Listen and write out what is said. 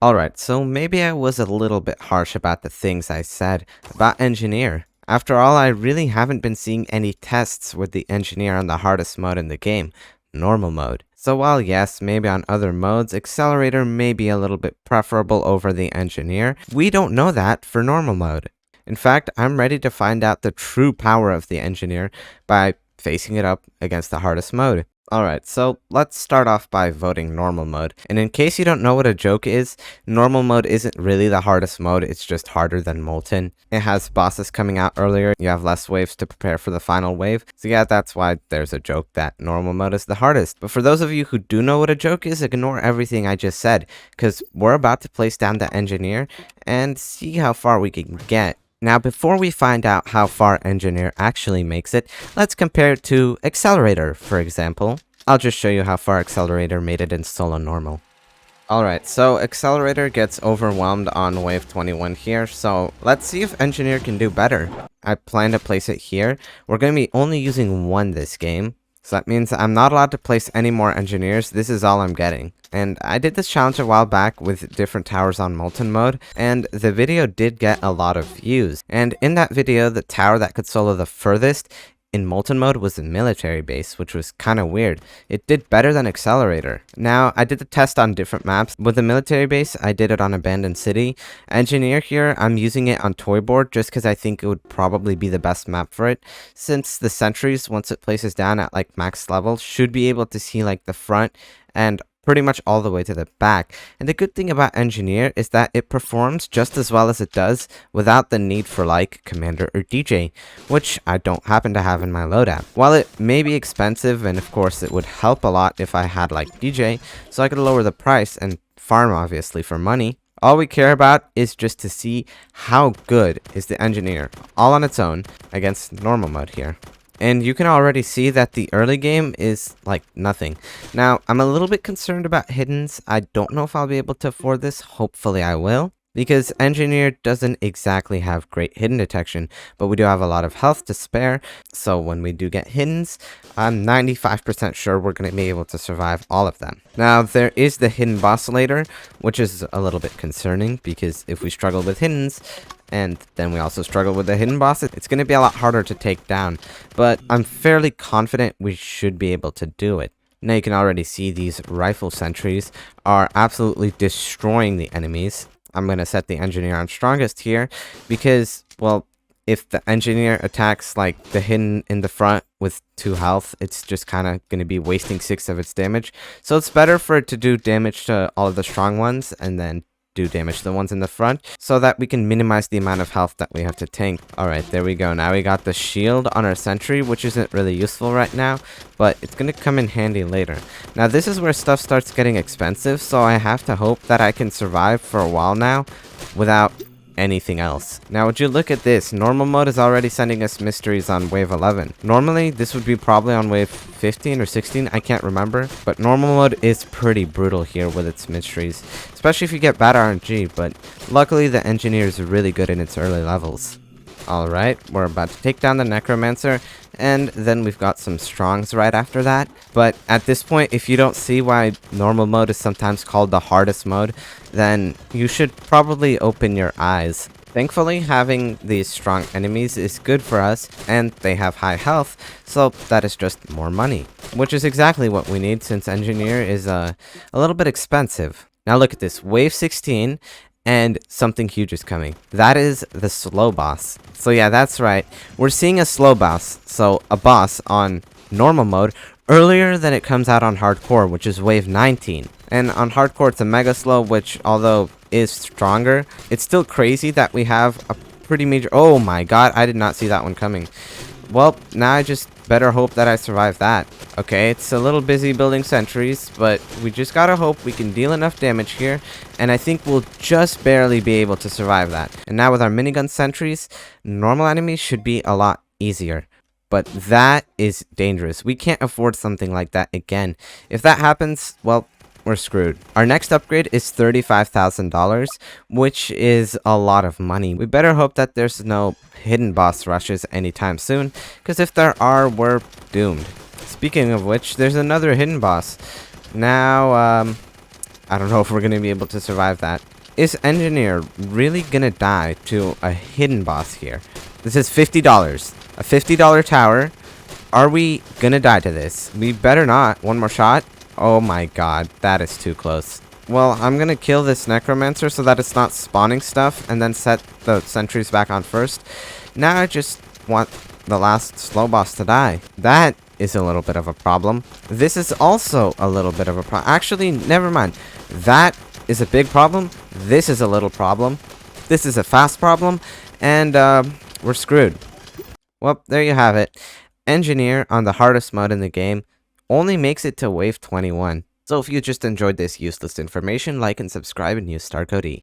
Alright, so maybe I was a little bit harsh about the things I said about Engineer. After all, I really haven't been seeing any tests with the Engineer on the hardest mode in the game, normal mode. So while yes, maybe on other modes, Accelerator may be a little bit preferable over the Engineer, we don't know that for normal mode. In fact, I'm ready to find out the true power of the Engineer by facing it up against the hardest mode. Alright, so let's start off by voting normal mode. And in case you don't know what a joke is, normal mode isn't really the hardest mode, it's just harder than Molten. It has bosses coming out earlier, you have less waves to prepare for the final wave. So yeah, that's why there's a joke that normal mode is the hardest. But for those of you who do know what a joke is, ignore everything I just said, because we're about to place down the Engineer and see how far we can get. Now, before we find out how far Engineer actually makes it, let's compare it to Accelerator, for example. I'll just show you how far Accelerator made it in solo normal. Alright, so Accelerator gets overwhelmed on wave 21 here, so let's see if Engineer can do better. I plan to place it here. We're going to be only using one this game, so that means I'm not allowed to place any more Engineers. This is all I'm getting. And I did this challenge a while back with different towers on Molten mode, and the video did get a lot of views. And in that video, the tower that could solo the furthest in Molten mode was the military base, which was kind of weird. It did better than Accelerator. Now, I did the test on different maps. With the military base, I did it on Abandoned City. Engineer here, I'm using it on Toyboard just because I think it would probably be the best map for it, since the sentries, once it places down at like max level, should be able to see like the front and pretty much all the way to the back. And the good thing about Engineer is that it performs just as well as it does without the need for like Commander or DJ, which I don't happen to have in my loadout. While it may be expensive, and of course it would help a lot if I had like DJ, so I could lower the price and farm obviously for money, all we care about is just to see how good is the Engineer all on its own against normal mode here. And you can already see that the early game is like nothing. Now, I'm a little bit concerned about hiddens. I don't know if I'll be able to afford this. Hopefully I will, because Engineer doesn't exactly have great hidden detection, but we do have a lot of health to spare. So when we do get hiddens, I'm 95% sure we're going to be able to survive all of them. Now, there is the hidden boss later, which is a little bit concerning, because if we struggle with hiddens, and then we also struggle with the hidden boss, it's going to be a lot harder to take down, but I'm fairly confident we should be able to do it. Now you can already see these rifle sentries are absolutely destroying the enemies. I'm going to set the Engineer on strongest here because, well, if the Engineer attacks like the hidden in the front with 2 health, it's just kind of going to be wasting 6 of its damage. So it's better for it to do damage to all of the strong ones and then do damage to the ones in the front, so that we can minimize the amount of health that we have to tank. Alright, there we go. Now we got the shield on our sentry, which isn't really useful right now, but it's going to come in handy later. Now this is where stuff starts getting expensive, so I have to hope that I can survive for a while now without anything else. Now would you look at this, normal mode is already sending us mysteries on wave 11. Normally this would be probably on wave 15 or 16, I can't remember, but normal mode is pretty brutal here with its mysteries, especially if you get bad RNG, but luckily the Engineer is really good in its early levels. Alright, we're about to take down the Necromancer, and then we've got some Strongs right after that. But at this point, if you don't see why normal mode is sometimes called the hardest mode, then you should probably open your eyes. Thankfully, having these strong enemies is good for us, and they have high health, so that is just more money, which is exactly what we need since Engineer is a little bit expensive. Now look at this, wave 16, and something huge is coming. That is the slow boss. So yeah, that's right. We're seeing a slow boss. So a boss on normal mode earlier than it comes out on hardcore, which is wave 19. And on hardcore, it's a mega slow, which although is stronger, it's still crazy that we have a pretty major... Oh my god, I did not see that one coming. Well, now I just better hope that I survive that. Okay, it's a little busy building sentries, but we just gotta hope we can deal enough damage here, and I think we'll just barely be able to survive that. And now with our minigun sentries, normal enemies should be a lot easier. But that is dangerous. We can't afford something like that again. If that happens, well, we're screwed. Our next upgrade is $35,000, which is a lot of money. We better hope that there's no hidden boss rushes anytime soon, because if there are, we're doomed. Speaking of which, there's another hidden boss. Now, I don't know if we're going to be able to survive that. is Engineer really gonna die to a hidden boss here? This is $50. A $50 tower. Are we gonna die to this? We better not. One more shot. Oh my god, that is too close. Well, I'm gonna kill this necromancer so that it's not spawning stuff, and then set the sentries back on first. Now I just want the last slow boss to die. That is a little bit of a problem. This is also a little bit of a problem. Actually, never mind. That is a big problem. This is a little problem. This is a fast problem. And, we're screwed. Well, there you have it. Engineer on the hardest mode in the game only makes it to wave 21. So if you just enjoyed this useless information, like and subscribe and use StarCode E.